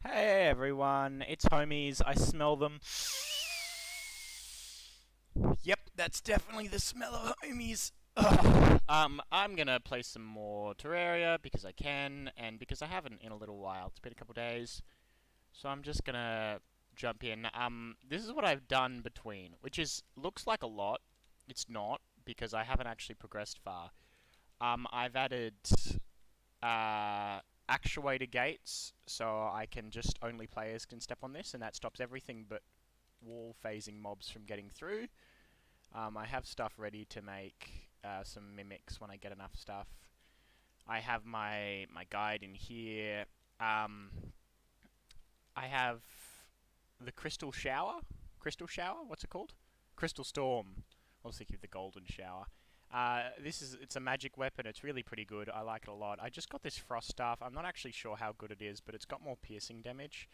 Hey everyone, it's homies. I smell them. Yep, that's definitely the smell of homies. Ugh. I'm gonna play some more Terraria because I can, and because I haven't in a little while. It's been a couple days, so I'm just gonna jump in. This is what I've done between, which is looks like a lot. It's not because I haven't actually progressed far. I've added actuator gates, so I can just only players can step on this, and that stops everything but wall phasing mobs from getting through. I have stuff ready to make some mimics when I get enough stuff. I have my guide in here. I have the crystal shower. Crystal shower? What's it called? Crystal storm. I was thinking of the golden shower. It's a magic weapon. It's really pretty good. I like it a lot. I just got this frost staff. I'm not actually sure how good it is, but it's got more piercing damage.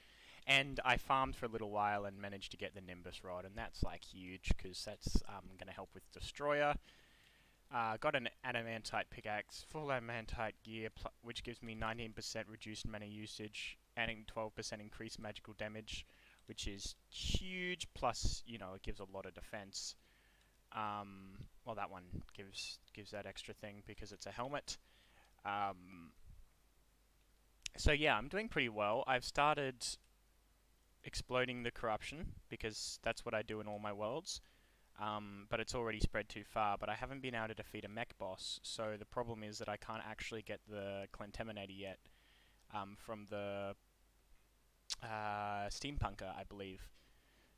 And I farmed for a little while and managed to get the Nimbus Rod, and that's like huge because that's going to help with Destroyer. Got an adamantite pickaxe, full adamantite gear, which gives me 19% reduced mana usage, adding 12% increased magical damage, which is huge. Plus, it gives a lot of defense. Well, that one gives that extra thing because it's a helmet. So yeah, I'm doing pretty well. I've started exploding the corruption because that's what I do in all my worlds. But it's already spread too far. But I haven't been able to defeat a mech boss, so the problem is that I can't actually get the Clentaminator yet from the Steampunker, I believe.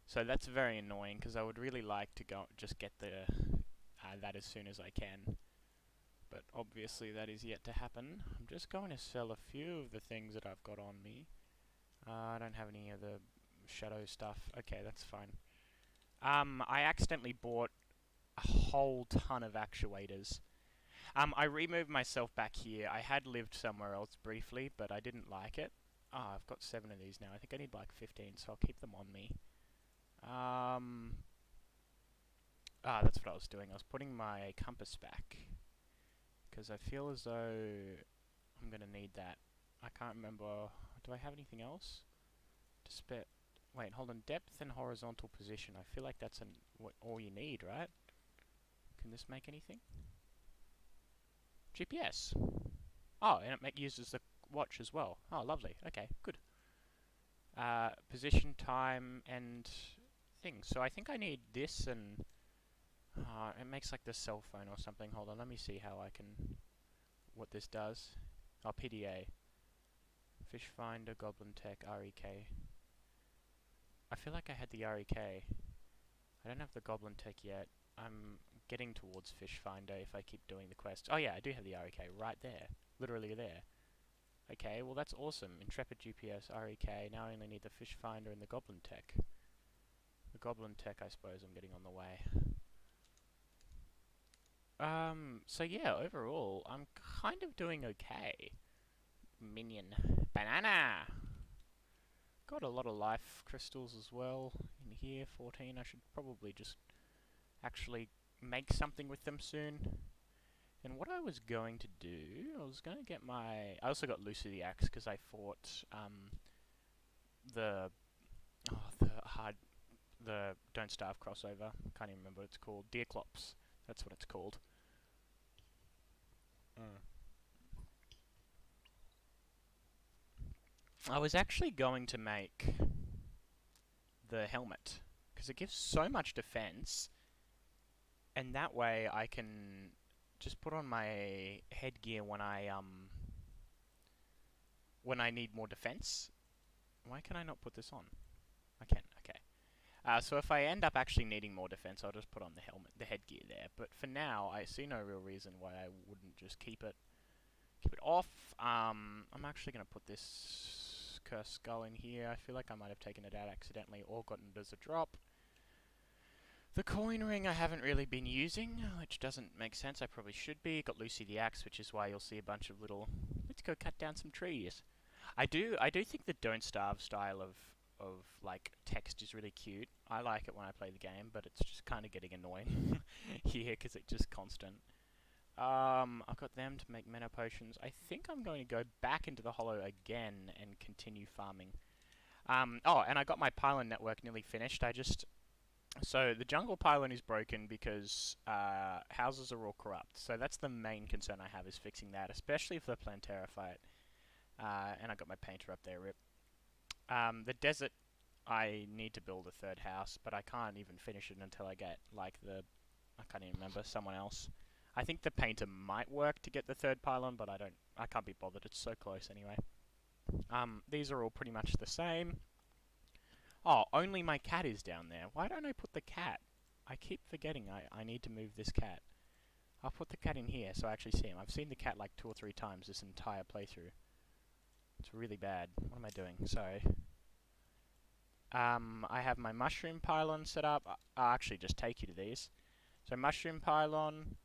So that's very annoying because I would really like to go just get that as soon as I can. But obviously that is yet to happen. I'm just going to sell a few of the things that I've got on me. I don't have any of the shadow stuff. Okay, that's fine. I accidentally bought a whole ton of actuators. I removed myself back here. I had lived somewhere else briefly, but I didn't like it. I've got 7 of these now. I think I need like 15, so I'll keep them on me. That's what I was doing. I was putting my compass back. Because I feel as though I'm going to need that. I can't remember. Do I have anything else? To spit. Wait, hold on. Depth and horizontal position. I feel like that's all you need, right? Can this make anything? GPS. Oh, and it uses the watch as well. Oh, lovely. Okay, good. Position, time, and things. So I think I need this and... it makes like the cell phone or something. Hold on, let me see how I can... what this does. Oh, PDA. Fish Finder, Goblin Tech, REK. I feel like I had the REK. I don't have the Goblin Tech yet. I'm getting towards Fish Finder if I keep doing the quest. Oh yeah, I do have the REK right there. Literally there. Okay, well that's awesome. Intrepid GPS, REK. Now I only need the Fish Finder and the Goblin Tech. The Goblin Tech, I suppose I'm getting on the way. So yeah, overall, I'm kind of doing okay. Minion. Banana! Got a lot of life crystals as well in here, 14. I should probably just actually make something with them soon. And what I was going to do, I was going to get my... I also got Lucy the Axe because I fought the Don't Starve crossover. Can't even remember what it's called. Deerclops. That's what it's called. I was actually going to make the helmet because it gives so much defense, and that way I can just put on my headgear when I need more defense. Why can I not put this on? I can. Okay. So if I end up actually needing more defense, I'll just put on the headgear there. But for now, I see no real reason why I wouldn't just keep it off. I'm actually going to put this cursed skull in here. I feel like I might have taken it out accidentally or gotten it as a drop. The coin ring I haven't really been using, which doesn't make sense. I probably should be. Got Lucy the Axe, which is why you'll see a bunch of little... Let's go cut down some trees. I do think the Don't Starve style of like text is really cute. I like it when I play the game, but it's just kind of getting annoying here because it's just constant. I've got them to make mana potions. I think I'm going to go back into the hollow again and continue farming. Oh, and I got my pylon network nearly finished. So the jungle pylon is broken because houses are all corrupt. So that's the main concern I have, is fixing that, especially for the Plantera fight. And I got my painter up there, rip. The desert, I need to build a third house, but I can't even finish it until I get, like, I can't even remember, someone else. I think the painter might work to get the third pylon, but I can't be bothered, it's so close anyway. These are all pretty much the same. Oh, only my cat is down there. Why don't I put the cat? I keep forgetting I need to move this cat. I'll put the cat in here so I actually see him. I've seen the cat like 2 or 3 times this entire playthrough. It's really bad. What am I doing? Sorry. I have my mushroom pylon set up. I'll actually just take you to these. So mushroom pylon.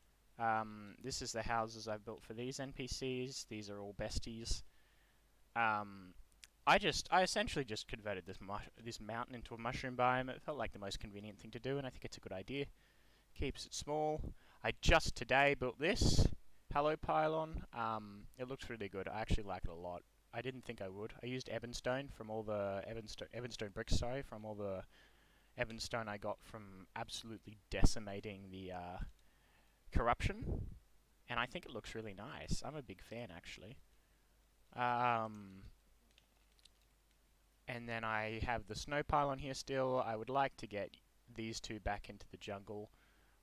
This is the houses I've built for these NPCs. These are all besties. I essentially just converted this mountain into a mushroom biome. It felt like the most convenient thing to do, and I think it's a good idea. Keeps it small. I just today built this Hello Pylon. It looks really good. I actually like it a lot. I didn't think I would. I used Evanstone from all the Evanstone bricks, sorry, from all the Evanstone I got from absolutely decimating the corruption, and I think it looks really nice. I'm a big fan, actually. And then I have the snow pylon here still. I would like to get these two back into the jungle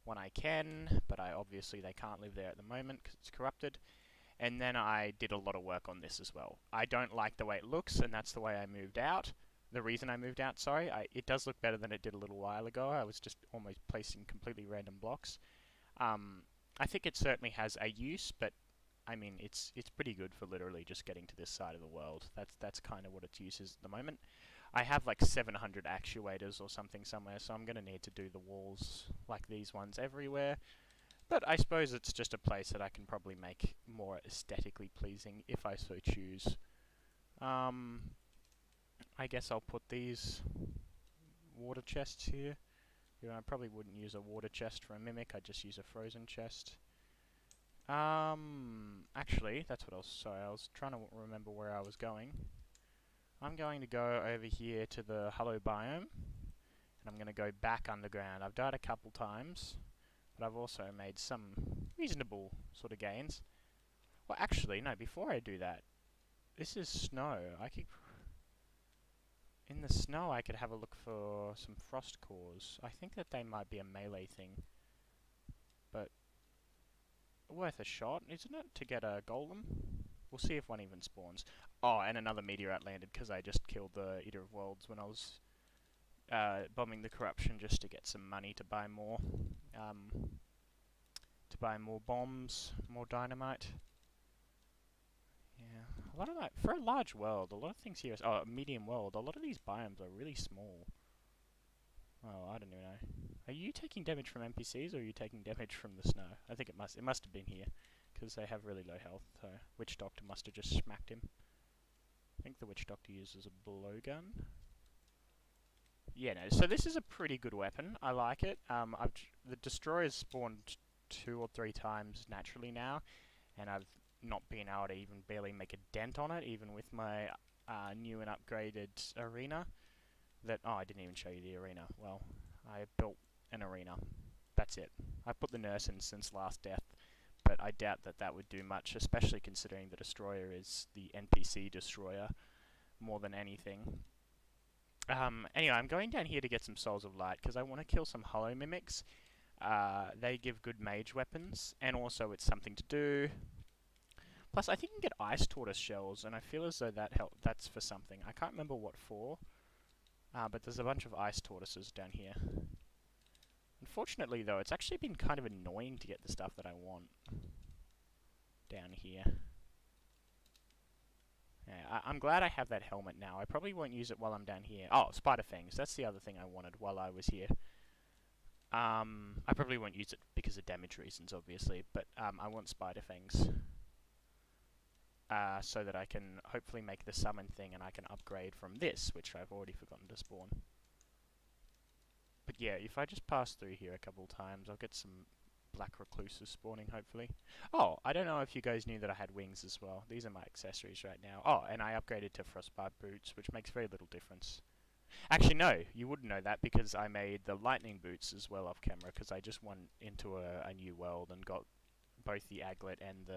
when I can, but obviously they can't live there at the moment because it's corrupted. And then I did a lot of work on this as well. I don't like the way it looks, and that's the way I moved out. The reason I moved out, sorry, it does look better than it did a little while ago. I was just almost placing completely random blocks. I think it certainly has a use, but I mean, it's pretty good for literally just getting to this side of the world. That's kind of what its use is at the moment. I have like 700 actuators or something somewhere, so I'm going to need to do the walls like these ones everywhere. But I suppose it's just a place that I can probably make more aesthetically pleasing if I so choose. I guess I'll put these water chests here. You know, I probably wouldn't use a water chest for a mimic, I'd just use a frozen chest. Actually, that's what I was trying to remember where I was going. I'm going to go over here to the Hollow biome, and I'm going to go back underground. I've died a couple times, but I've also made some reasonable sort of gains. Well, actually, no, before I do that, this is snow. In the snow, I could have a look for some frost cores. I think that they might be a melee thing, but worth a shot, isn't it, to get a golem? We'll see if one even spawns. Oh, and another meteorite landed because I just killed the Eater of Worlds when I was bombing the corruption just to get some money to buy more bombs, more dynamite. Yeah, a lot of that for a large world. A lot of things here. Oh, a medium world. A lot of these biomes are really small. Oh, I don't even know. Are you taking damage from NPCs or are you taking damage from the snow? I think it must have been here, because they have really low health, so Witch Doctor must have just smacked him. I think the Witch Doctor uses a blowgun. Yeah, no, so this is a pretty good weapon. I like it. The Destroyer's spawned 2 or 3 times naturally now, and I've not been able to even barely make a dent on it, even with my new and upgraded arena. Oh, I didn't even show you the arena. Well, I built an arena. That's it. I put the nurse in since last death, but I doubt that would do much, especially considering the Destroyer is the NPC Destroyer more than anything. Anyway, I'm going down here to get some Souls of Light, because I want to kill some Hollow Mimics. They give good mage weapons, and also it's something to do. Plus, I think you can get Ice Tortoise shells, and I feel as though that's for something. I can't remember what for. But there's a bunch of ice tortoises down here. Unfortunately, though, it's actually been kind of annoying to get the stuff that I want down here. Yeah, I'm glad I have that helmet now. I probably won't use it while I'm down here. Oh, spider fangs. That's the other thing I wanted while I was here. I probably won't use it because of damage reasons, obviously, but I want spider fangs. So that I can hopefully make the summon thing and I can upgrade from this, which I've already forgotten to spawn. But yeah, if I just pass through here a couple times, I'll get some black recluses spawning, hopefully. Oh, I don't know if you guys knew that I had wings as well. These are my accessories right now. Oh, and I upgraded to frostbite boots, which makes very little difference. Actually, no, you wouldn't know that because I made the lightning boots as well off camera because I just went into a new world and got both the aglet and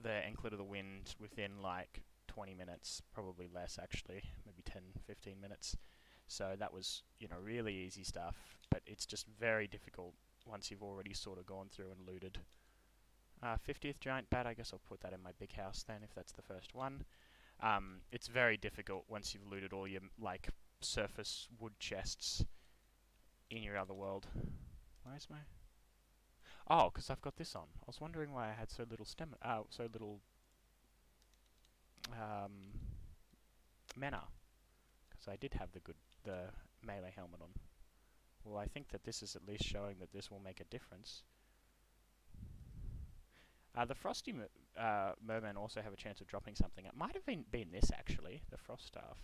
the anklet of the wind within like 20 minutes, probably less actually, maybe 10, 15 minutes. So that was, you know, really easy stuff, but it's just very difficult once you've already sort of gone through and looted. 50th giant bat, I guess I'll put that in my big house then if that's the first one. It's very difficult once you've looted all your, like, surface wood chests in your other world. Why is my... Oh, because I've got this on. I was wondering why I had so little mana. Because I did have the melee helmet on. Well, I think that this is at least showing that this will make a difference. The Frosty Merman also have a chance of dropping something. It might have been this, actually, the Frost Staff.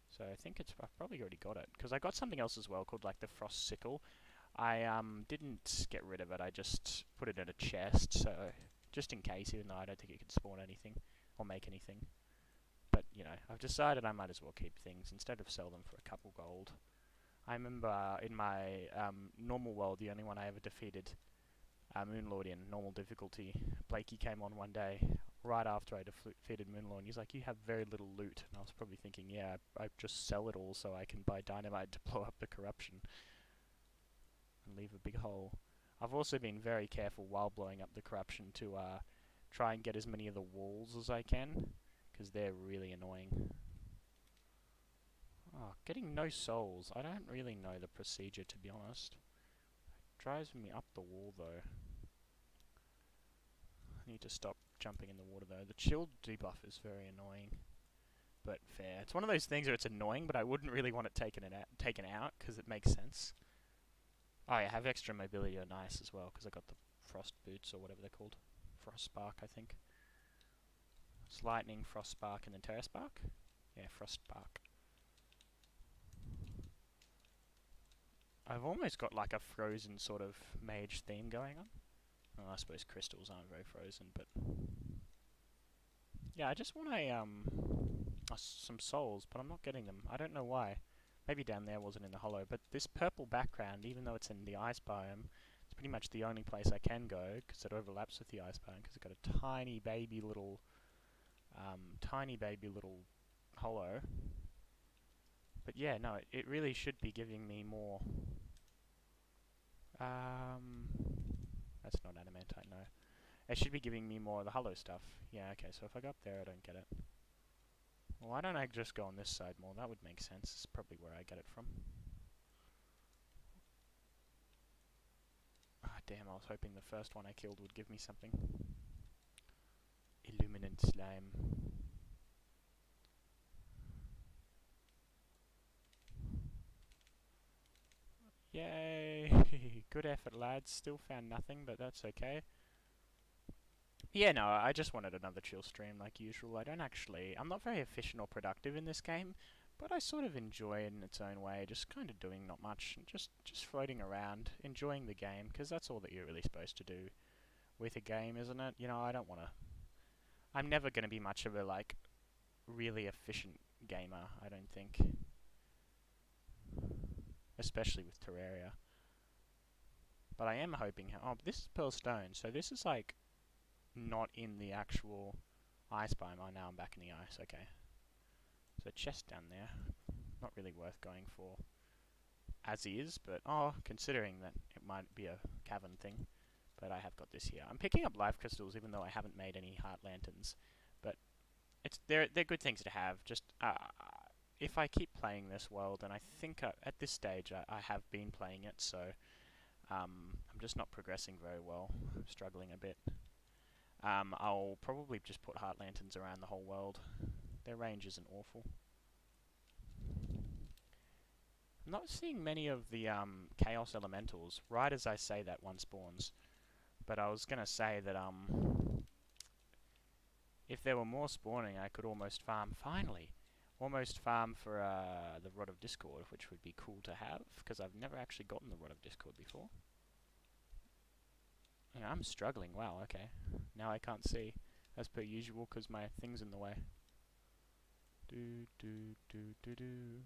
So I think I've probably already got it. Because I got something else as well called, like, the Frost Sickle. I didn't get rid of it, I just put it in a chest, so just in case, even though I don't think it could spawn anything, or make anything. But, you know, I've decided I might as well keep things, instead of sell them for a couple gold. I remember in my normal world, the only one I ever defeated, Moonlord in normal difficulty, Blakey came on one day, right after I defeated Moonlord, and he's like, you have very little loot, and I was probably thinking, yeah, I just sell it all so I can buy dynamite to blow up the corruption. And leave a big hole. I've also been very careful while blowing up the corruption to try and get as many of the walls as I can, because they're really annoying. Oh, getting no souls. I don't really know the procedure, to be honest. It drives me up the wall, though. I need to stop jumping in the water, though. The chill debuff is very annoying, but fair. It's one of those things where it's annoying, but I wouldn't really want it taken out, because it makes sense. Oh yeah, have extra mobility are nice as well, because I got the frost boots, or whatever they're called. Frost spark, I think. It's lightning, frost spark, and then terra spark? Yeah, frost spark. I've almost got like a frozen sort of mage theme going on. Oh, I suppose crystals aren't very frozen, but... Yeah, I just want some souls, but I'm not getting them. I don't know why. Maybe down there wasn't in the hollow, but this purple background, even though it's in the ice biome, it's pretty much the only place I can go, because it overlaps with the ice biome, because it's got a tiny baby little hollow. But yeah, no, it really should be giving me more. That's not adamantite, no. It should be giving me more of the hollow stuff. Yeah, okay, so if I go up there, I don't get it. Well, why don't I just go on this side more? That would make sense. It's probably where I get it from. Ah, damn, I was hoping the first one I killed would give me something. Illuminant slime. Yay! Good effort, lads. Still found nothing, but that's okay. Yeah, no, I just wanted another chill stream like usual. I'm not very efficient or productive in this game, but I sort of enjoy it in its own way, just kind of doing not much, just floating around, enjoying the game, because that's all that you're really supposed to do with a game, isn't it? You know, I'm never going to be much of a, like, really efficient gamer, I don't think. Especially with Terraria. But I am hoping... Oh, this is Pearl Stone, so this is, like... not in the actual ice biome. Oh, now I'm back in the ice, okay. So chest down there, not really worth going for as is, but considering that it might be a cavern thing, but I have got this here. I'm picking up life crystals even though I haven't made any heart lanterns, but they're good things to have. Just if I keep playing this world, and I think at this stage I have been playing it, so I'm just not progressing very well. I'm struggling a bit. I'll probably just put heart lanterns around the whole world. Their range isn't awful. I'm not seeing many of the chaos elementals. Right as I say that, one spawns. But I was gonna say that if there were more spawning, I could almost farm. Finally, almost farm for the Rod of Discord, which would be cool to have, because I've never actually gotten the Rod of Discord before. Yeah, I'm struggling. Wow, okay. Now I can't see, as per usual, because my thing's in the way. Do, do, do, do, do.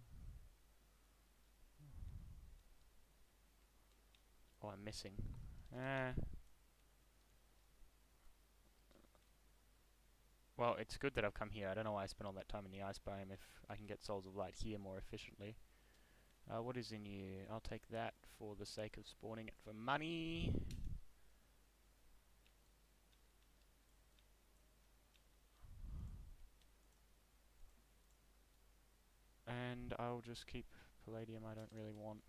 Oh, I'm missing. Well, it's good that I've come here. I don't know why I spent all that time in the ice biome if I can get Souls of Light here more efficiently. What is in here? I'll take that for the sake of spawning it for money. And I'll just keep palladium. I don't really want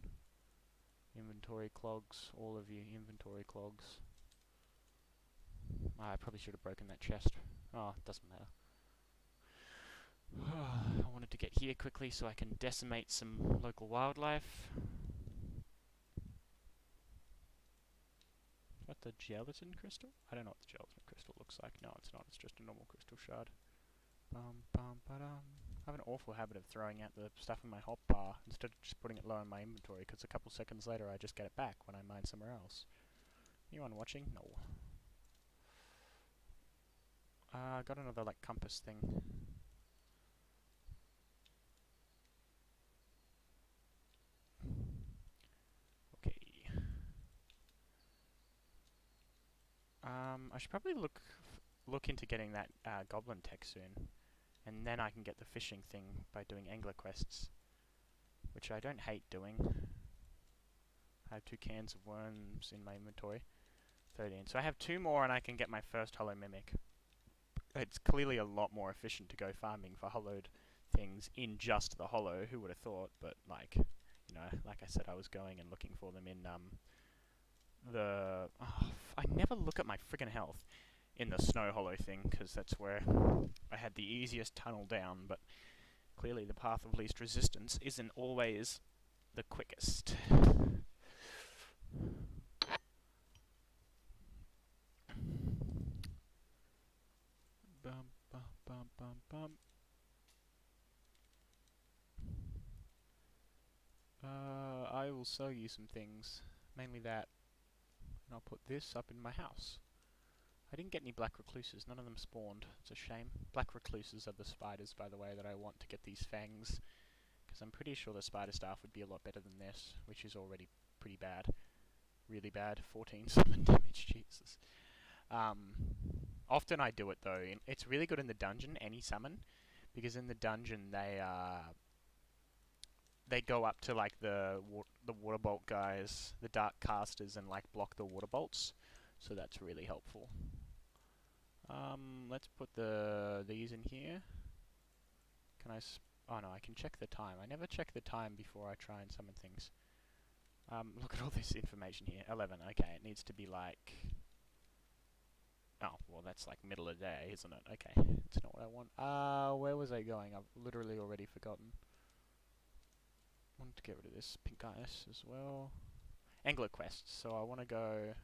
inventory clogs. All of you inventory clogs. I probably should have broken that chest. Oh, it doesn't matter. I wanted to get here quickly so I can decimate some local wildlife. Is that the gelatin crystal? I don't know what the gelatin crystal looks like. No, it's not. It's just a normal crystal shard. Bum, bum, ba-dum. I have an awful habit of throwing out the stuff in my hotbar instead of just putting it low in my inventory, because a couple seconds later I just get it back when I mine somewhere else. Anyone watching? No. I got another, like, compass thing. Okay. I should probably look into getting that goblin tech soon, and then I can get the fishing thing by doing angler quests, which I don't hate doing. I have 2 cans of worms in my inventory. 13. So I have 2 more and I can get my first hollow mimic. It's clearly a lot more efficient to go farming for hollowed things in just the hollow. Who would have thought? But, like, you know, like I said, I was going and looking for them in I never look at my friggin' health in the snow hollow thing, because that's where I had the easiest tunnel down, but clearly the path of least resistance isn't always the quickest. Bum, bum, bum, bum, bum. I will sell you some things, mainly that, and I'll put this up in my house. I didn't get any black recluses, none of them spawned. It's a shame. Black recluses are the spiders, by the way, that I want to get these fangs, because I'm pretty sure the spider staff would be a lot better than this, which is already pretty bad. Really bad. 14 summon damage, Jesus. Often I do it though. It's really good in the dungeon, any summon, because in the dungeon they go up to, like, the water bolt guys, the dark casters, and, like, block the water bolts. So that's really helpful. Let's put these in here. Can I? Oh no, I can check the time. I never check the time before I try and summon things. Look at all this information here. 11. Okay, it needs to be like. Oh, well, that's like middle of the day, isn't it? Okay, it's not what I want. Where was I going? I've literally already forgotten. Want to get rid of this pink ice as well. Angler quests. So I want to go.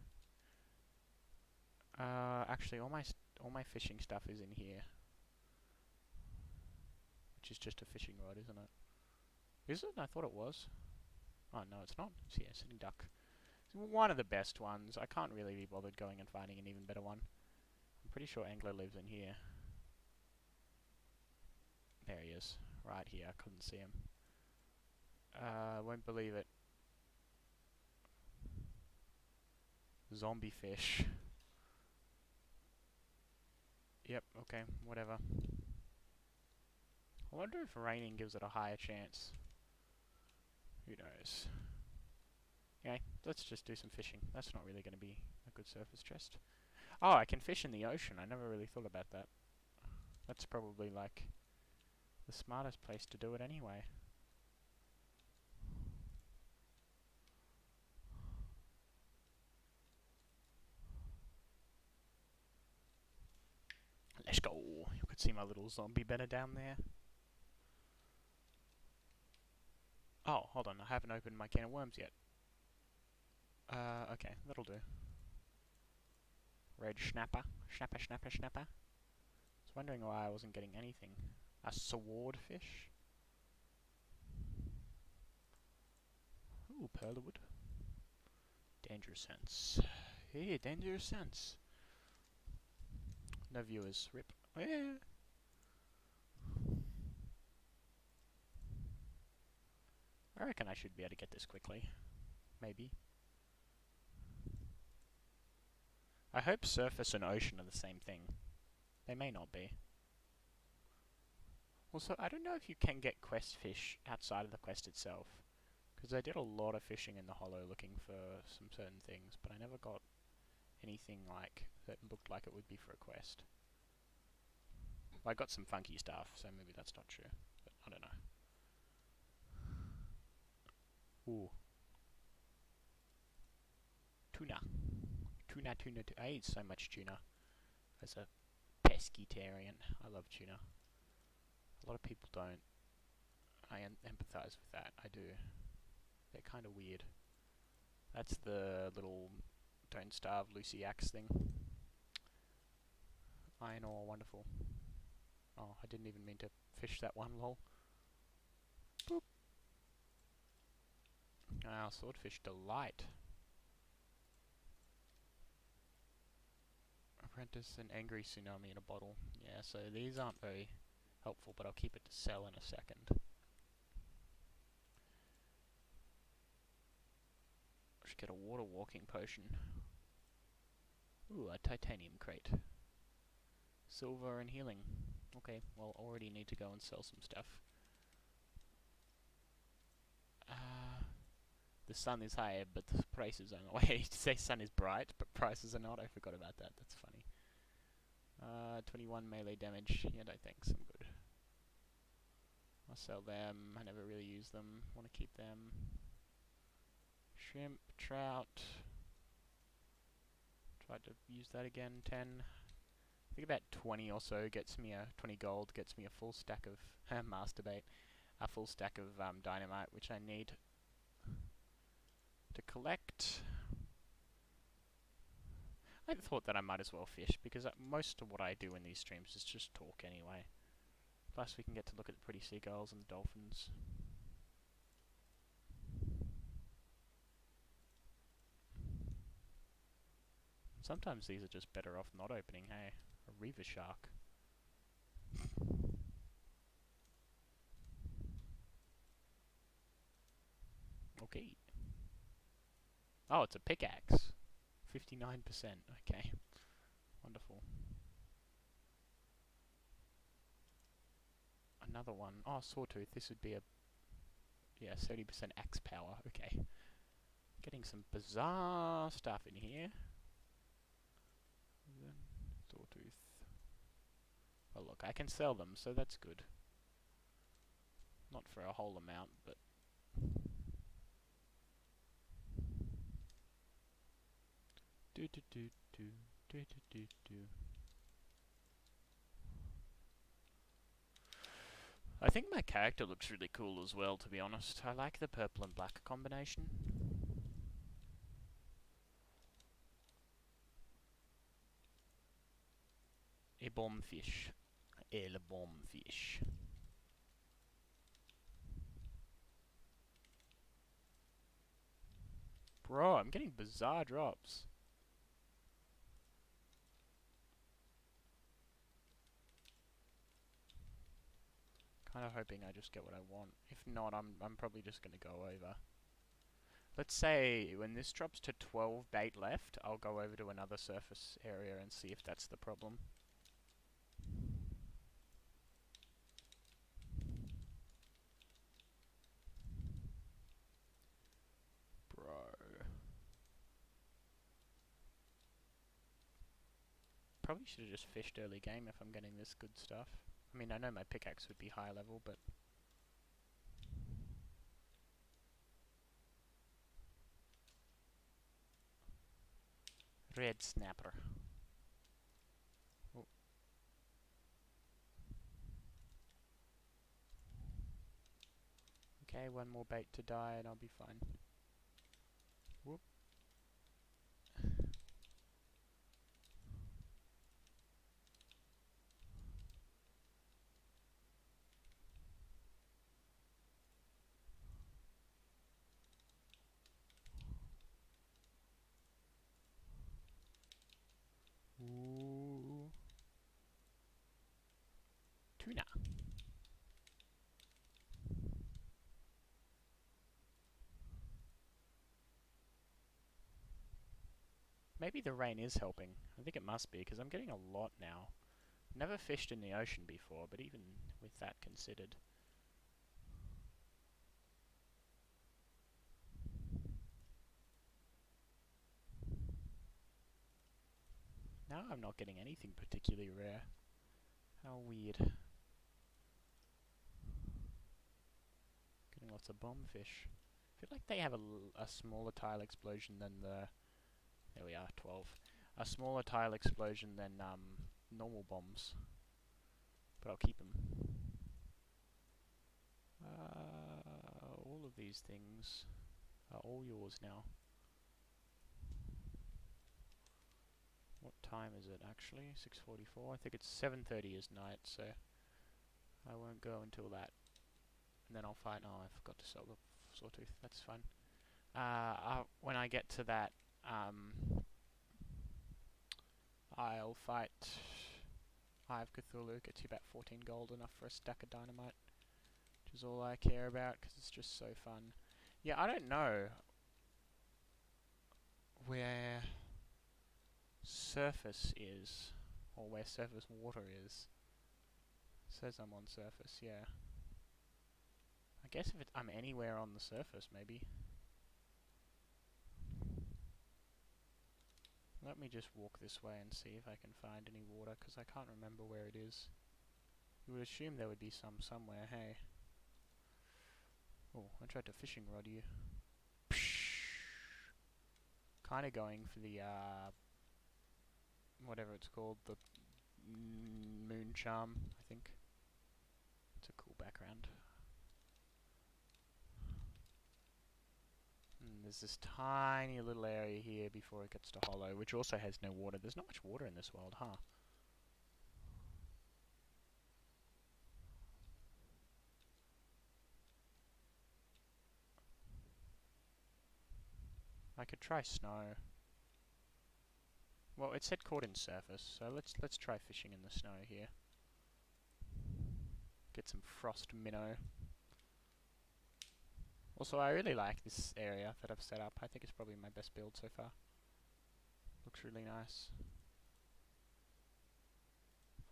Actually, all my fishing stuff is in here, which is just a fishing rod, isn't it? Is it? I thought it was. Oh no, it's not. It's here, sitting duck. It's one of the best ones. I can't really be bothered going and finding an even better one. I'm pretty sure Angler lives in here. There he is, right here. I couldn't see him. Won't believe it. Zombie fish. Yep, okay, whatever. I wonder if raining gives it a higher chance. Who knows? Okay, let's just do some fishing. That's not really going to be a good surface chest. Oh, I can fish in the ocean. I never really thought about that. That's probably, like, the smartest place to do it anyway. Let's go. You could see my little zombie better down there. Oh, hold on. I haven't opened my can of worms yet. Okay, that'll do. Red snapper. Snapper, snapper, snapper. I was wondering why I wasn't getting anything. A swordfish. Ooh, pearlwood. Danger sense. Hey, dangerous sense. No viewers. Rip. Yeah. I reckon I should be able to get this quickly. Maybe. I hope surface and ocean are the same thing. They may not be. Also, I don't know if you can get quest fish outside of the quest itself. Because I did a lot of fishing in the hollow looking for some certain things, but I never got anything like that looked like it would be for a quest. Well, I got some funky stuff, so maybe that's not true. But I don't know. Ooh. Tuna. Tuna. I eat so much tuna. As a pescatarian, I love tuna. A lot of people don't. I empathize with that. I do. They're kind of weird. That's the little don't starve Lucy axe thing. Iron ore, wonderful. Oh, I didn't even mean to fish that one, lol. Boop. Ah, swordfish delight. Apprentice and angry tsunami in a bottle. Yeah, so these aren't very helpful, but I'll keep it to sell in a second. I should get a water walking potion. Ooh, a titanium crate. Silver and healing. Okay, well, already need to go and sell some stuff. The sun is high, but the prices are not. Wait, to say sun is bright, but prices are not? I forgot about that. That's funny. 21 melee damage. Yeah, no thanks. I'm good. I'll sell them. I never really use them. Want to keep them. Shrimp, trout. Tried to use that again. 10. I think about 20 or so gets me 20 gold gets me a full stack of masturbate, a full stack of dynamite, which I need to collect. I thought that I might as well fish because most of what I do in these streams is just talk anyway. Plus, we can get to look at the pretty seagulls and the dolphins. Sometimes these are just better off not opening. Hey, a reaver shark. Okay. Oh, it's a pickaxe. 59%. Okay. Wonderful. Another one. Oh, sawtooth. This would be a... Yeah, 30% axe power. Okay. Getting some bizarre stuff in here. Sawtooth. Well, look, I can sell them, so that's good. Not for a whole amount, but... I think my character looks really cool as well, to be honest. I like the purple and black combination. A bombfish. El bombfish. Bro, I'm getting bizarre drops. Kind of hoping I just get what I want. If not, I'm probably just gonna go over. Let's say when this drops to 12 bait left, I'll go over to another surface area and see if that's the problem. Bro. Probably should have just fished early game if I'm getting this good stuff. I mean, I know my pickaxe would be high level, but... Red snapper. Oh. Okay, one more bait to die and I'll be fine. Whoop. Maybe the rain is helping. I think it must be, because I'm getting a lot now. Never fished in the ocean before, but even with that considered. Now I'm not getting anything particularly rare. How weird. Getting lots of bombfish. I feel like they have a smaller tile explosion than the... There we are, 12. A smaller tile explosion than normal bombs. But I'll keep them. All of these things are all yours now. What time is it actually? 6:44. I think it's 7:30 is night, so I won't go until that. And then I'll fight. Oh, I forgot to sell the sawtooth. That's fine. When I get to that, I'll fight Eye of Cthulhu. Gets you about 14 gold, enough for a stack of dynamite, which is all I care about because it's just so fun. Yeah, I don't know where surface is, or where surface water is. It says I'm on surface, yeah. I guess if I'm anywhere on the surface, maybe. Let me just walk this way and see if I can find any water, because I can't remember where it is. You would assume there would be some somewhere, hey. Oh, I tried to fishing rod you. Kinda going for the, whatever it's called, the moon charm, I think. It's a cool background. There's this tiny little area here before it gets to hollow, which also has no water. There's not much water in this world, huh? I could try snow. Well, it said caught in surface, so let's try fishing in the snow here. Get some frost minnow. Also, I really like this area that I've set up. I think it's probably my best build so far. Looks really nice.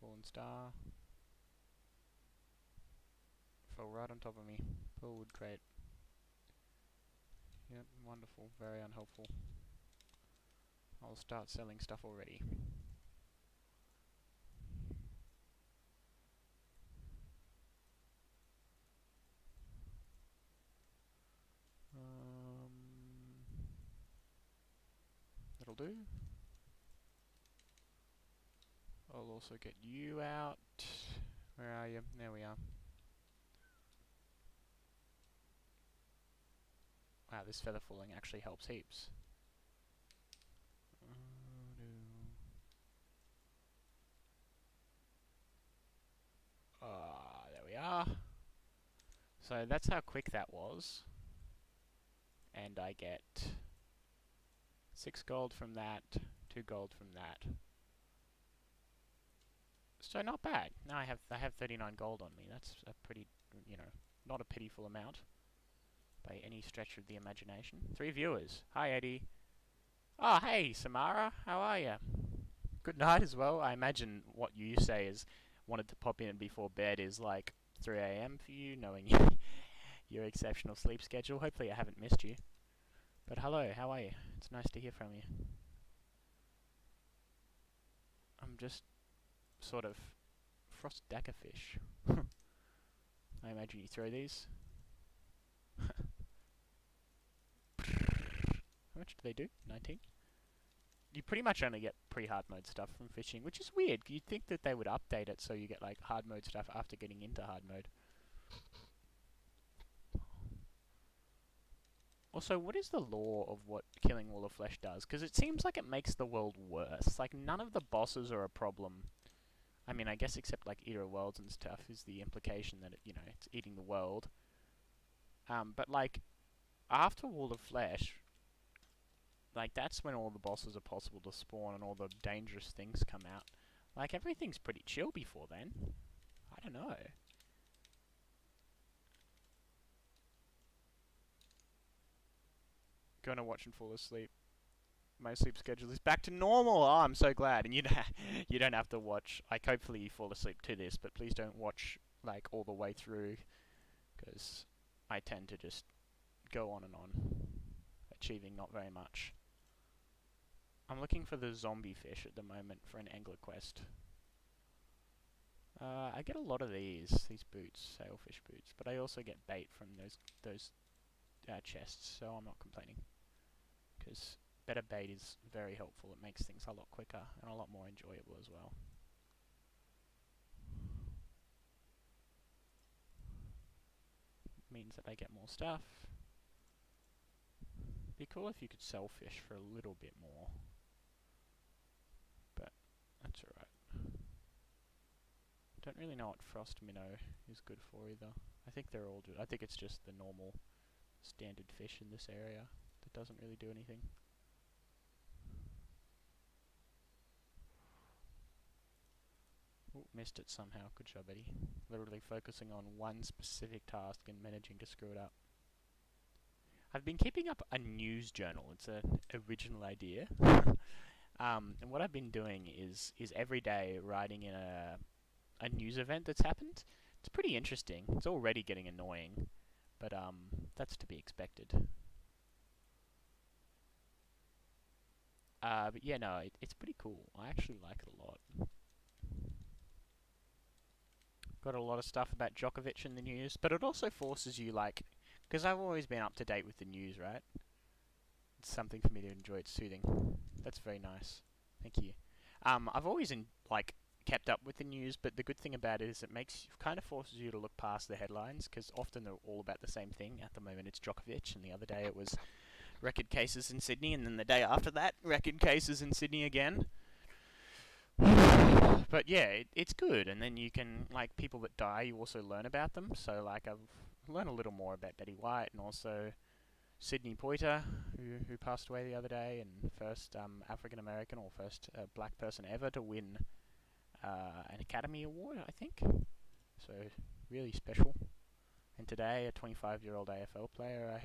Fallen star. Fell right on top of me. Poor wood crate. Yep, wonderful. Very unhelpful. I'll start selling stuff already. That'll do. I'll also get you out. Where are you? There we are. Wow, this feather falling actually helps heaps. There we are. So that's how quick that was. And I get 6 gold from that, 2 gold from that. So not bad. Now I have 39 gold on me. That's a pretty, you know, not a pitiful amount by any stretch of the imagination. 3 viewers. Hi, Eddie. Oh, hey, Samara. How are you? Good night as well. I imagine what you say is wanted to pop in before bed is like 3 AM for you, knowing your exceptional sleep schedule. Hopefully I haven't missed you. But hello, how are you? It's nice to hear from you. I'm just sort of frost daggerfish. I imagine you throw these. How much do they do? 19? You pretty much only get pre-hard mode stuff from fishing, which is weird. You'd think that they would update it so you get like hard mode stuff after getting into hard mode. Also, what is the lore of what killing Wall of Flesh does? Because it seems like it makes the world worse. Like, none of the bosses are a problem. I mean, I guess except like Eater of Worlds and stuff is the implication that, you know, it's eating the world. But like, after Wall of Flesh, like, that's when all the bosses are possible to spawn and all the dangerous things come out. Like, everything's pretty chill before then. I don't know. Gonna watch and fall asleep. my sleep schedule is back to normal. Oh, I'm so glad. And you don't have to watch. Like, hopefully you fall asleep to this, but please don't watch like all the way through, because I tend to just go on and on, achieving not very much. I'm looking for the zombie fish at the moment for an angler quest. I get a lot of these boots, sailfish boots, but I also get bait from those chests, so I'm not complaining. Because better bait is very helpful. It makes things a lot quicker and a lot more enjoyable as well. Means that I get more stuff. Be cool if you could sell fish for a little bit more, but that's alright. Don't really know what frost minnow is good for either. I think they're all I think it's just the normal standard fish in this area that doesn't really do anything. Ooh, missed it somehow. Good job, Eddie. Literally focusing on one specific task and managing to screw it up. I've been keeping up a news journal. It's an original idea. And what I've been doing is every day writing in a news event that's happened. It's pretty interesting. It's already getting annoying, but that's to be expected. But yeah, no, it's pretty cool. I actually like it a lot. Got a lot of stuff about Djokovic in the news, but it also forces you, like, because I've always been up to date with the news, right? It's something for me to enjoy. It's soothing. That's very nice. Thank you. I've always kept up with the news, but the good thing about it is it kind of forces you to look past the headlines, because often they're all about the same thing. At the moment it's Djokovic, and the other day it was record cases in Sydney, and then the day after that, record cases in Sydney again. But yeah, it's good, and then you can, like, people that die, you also learn about them. So, like, I've learned a little more about Betty White, and also Sidney Poitier, who passed away the other day, and first African American or first black person ever to win an Academy Award, I think. So really special. And today, a 25-year-old AFL player I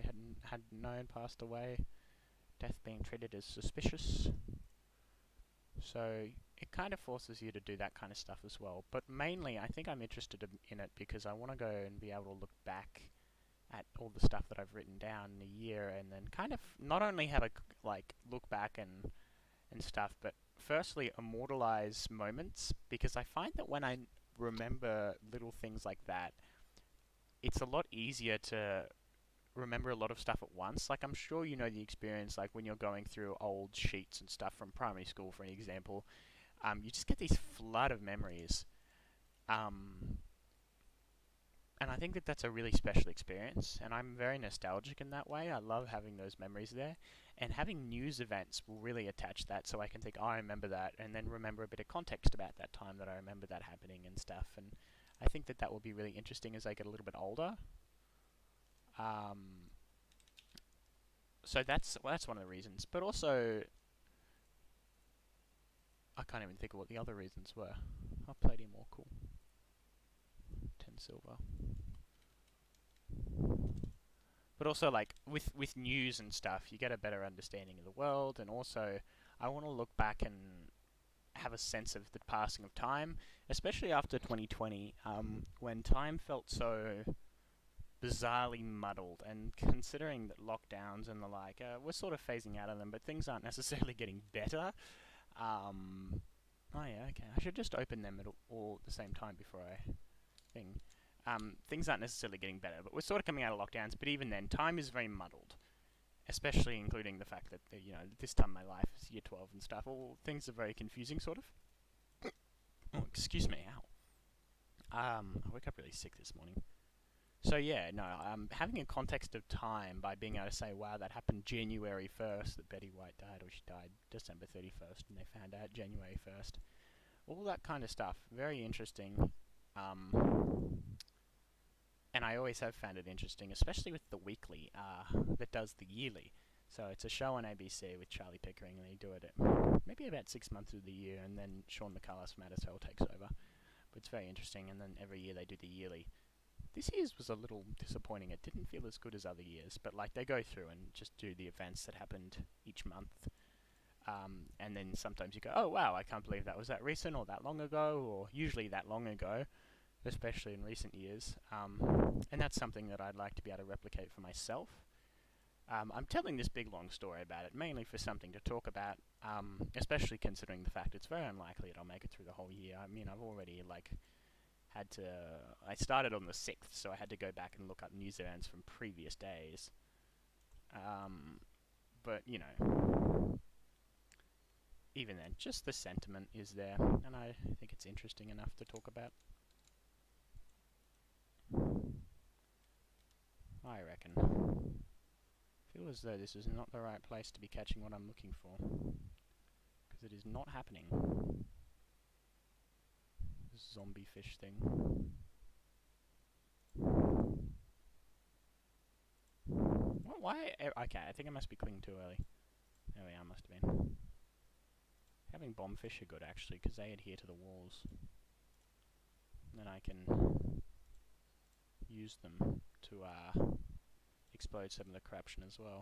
had known passed away, death being treated as suspicious. So it kind of forces you to do that kind of stuff as well. But mainly, I think I'm interested in it because I want to go and be able to look back at all the stuff that I've written down in a year, and then kind of not only have a look back and stuff, but firstly immortalize moments, because I find that when I remember little things like that, it's a lot easier to remember a lot of stuff at once. Like, I'm sure you know the experience, like when you're going through old sheets and stuff from primary school, for an example, you just get these flood of memories. And I think that that's a really special experience, and I'm very nostalgic in that way. I love having those memories there, and having news events will really attach that, so I can think, oh, I remember that, and then remember a bit of context about that time that I remember that happening and stuff. And I think that that will be really interesting as I get a little bit older. So that's one of the reasons, but also I can't even think of what the other reasons were. Oh, palladium ore, cool. 10 silver. But also, like, with news and stuff, you get a better understanding of the world, and also I want to look back and have a sense of the passing of time, especially after 2020, when time felt so bizarrely muddled, and considering that lockdowns and the like, we're sort of phasing out of them, but things aren't necessarily getting better. Oh yeah, okay, I should just open them all at the same time before I thing. Things aren't necessarily getting better, but we're sort of coming out of lockdowns, but even then, time is very muddled. Especially including the fact that, you know, this time in my life is year 12 and stuff. All things are very confusing, sort of. Oh, excuse me, ow. I woke up really sick this morning. So yeah, no, having a context of time by being able to say, wow, that happened January 1st, that Betty White died, or she died December 31st, and they found out January 1st. All that kind of stuff, very interesting. And I always have found it interesting, especially with the weekly that does the yearly. So it's a show on ABC with Charlie Pickering, and they do it at maybe about 6 months of the year, and then Sean McCullers from Adderall takes over. But it's very interesting, and then every year they do the yearly. This year's was a little disappointing. It didn't feel as good as other years, but like they go through and just do the events that happened each month. And then sometimes you go, oh wow, I can't believe that was that recent or that long ago, or usually that long ago, especially in recent years. And that's something that I'd like to be able to replicate for myself. I'm telling this big long story about it mainly for something to talk about, especially considering the fact it's very unlikely that I'll make it through the whole year. I mean, I've already had to. I started on the 6th, so I had to go back and look up news events from previous days. But you know, even then, just the sentiment is there, and I think it's interesting enough to talk about. I reckon. Feel as though this is not the right place to be catching what I'm looking for, because it is not happening. This zombie fish thing. What? Why? Okay, I think I must be clicking too early. There we are, must have been. Having bomb fish are good actually, because they adhere to the walls. And then I can use them to explode some of the corruption as well.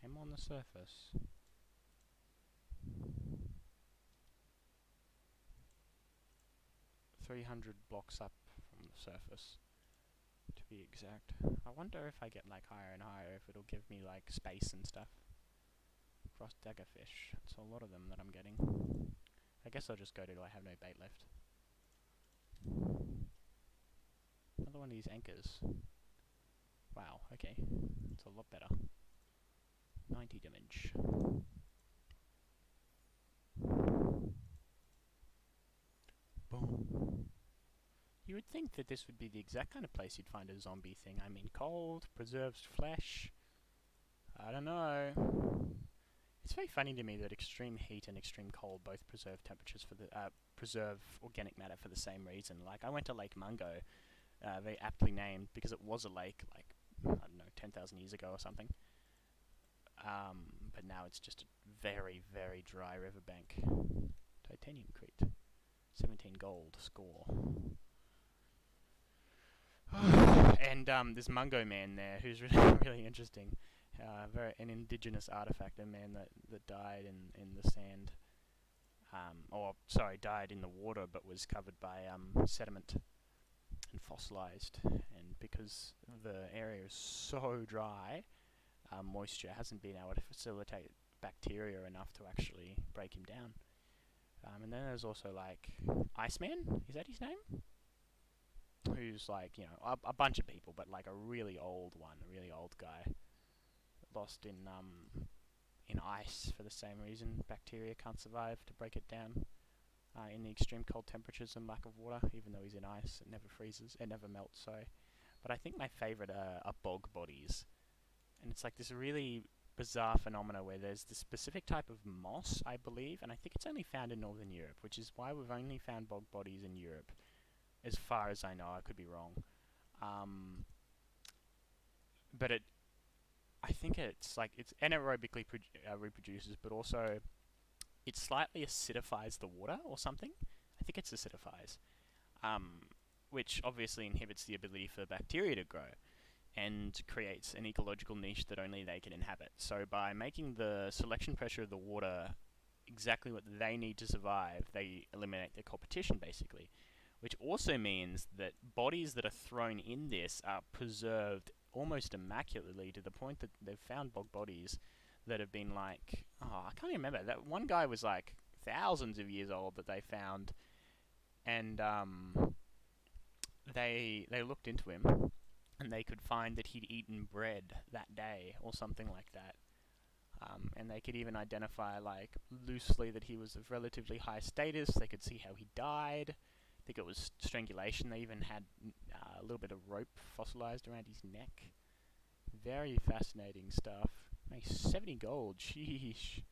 I'm on the surface. .300 blocks up from the surface, to be exact. I wonder if I get like higher and higher, if it'll give me like space and stuff. Cross daggerfish. It's a lot of them that I'm getting. I guess I'll just go to I have no bait left. Another one of these anchors. Wow, okay. It's a lot better. 90 damage. Boom. You would think that this would be the exact kind of place you'd find a zombie thing. I mean, cold, preserved flesh. I don't know. It's very funny to me that extreme heat and extreme cold both preserve temperatures for the preserve organic matter for the same reason. Like I went to Lake Mungo, very aptly named because it was a lake like I don't know 10,000 years ago or something. But now it's just a very very dry riverbank. Titanium crate, 17 gold score. And this Mungo man there, who's really really interesting. An indigenous artifact, a man that died in the sand, died in the water, but was covered by sediment and fossilized. And because the area is so dry, moisture hasn't been able to facilitate bacteria enough to actually break him down. And then there's also like Iceman, is that his name? Who's like, you know, a bunch of people, but like a really old one, a really old guy. Lost in ice for the same reason. Bacteria can't survive to break it down in the extreme cold temperatures and lack of water. Even though he's in ice, it never freezes, it never melts. Sorry, but I think my favourite are bog bodies, and it's like this really bizarre phenomena where there's this specific type of moss, I believe, and I think it's only found in Northern Europe, which is why we've only found bog bodies in Europe, as far as I know. I could be wrong, but I think it's like it's anaerobically reproduces, but also it slightly acidifies the water or something. I think it's acidifies, which obviously inhibits the ability for bacteria to grow and creates an ecological niche that only they can inhabit. So by making the selection pressure of the water exactly what they need to survive, they eliminate their competition basically, which also means that bodies that are thrown in this are preserved almost immaculately, to the point that they've found bog bodies that have been like, I can't even remember, that one guy was like thousands of years old that they found, and they looked into him and they could find that he'd eaten bread that day or something like that, and they could even identify like loosely that he was of relatively high status. They could see how he died. I think it was strangulation. They even had a little bit of rope fossilized around his neck. Very fascinating stuff. Nice, 70 gold, sheesh.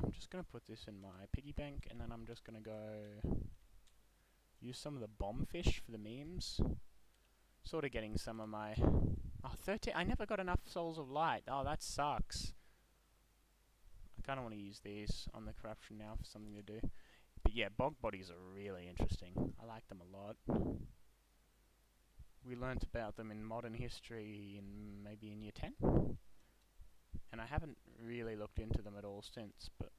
I'm just going to put this in my piggy bank, and then I'm just going to go use some of the bomb fish for the memes. Sort of getting some of my... Oh, 13, I never got enough Souls of Light. Oh, that sucks. I kind of want to use these on the corruption now for something to do. But yeah, bog bodies are really interesting. I like them a lot. We learnt about them in modern history in maybe in year 10, and I haven't really looked into them at all since, but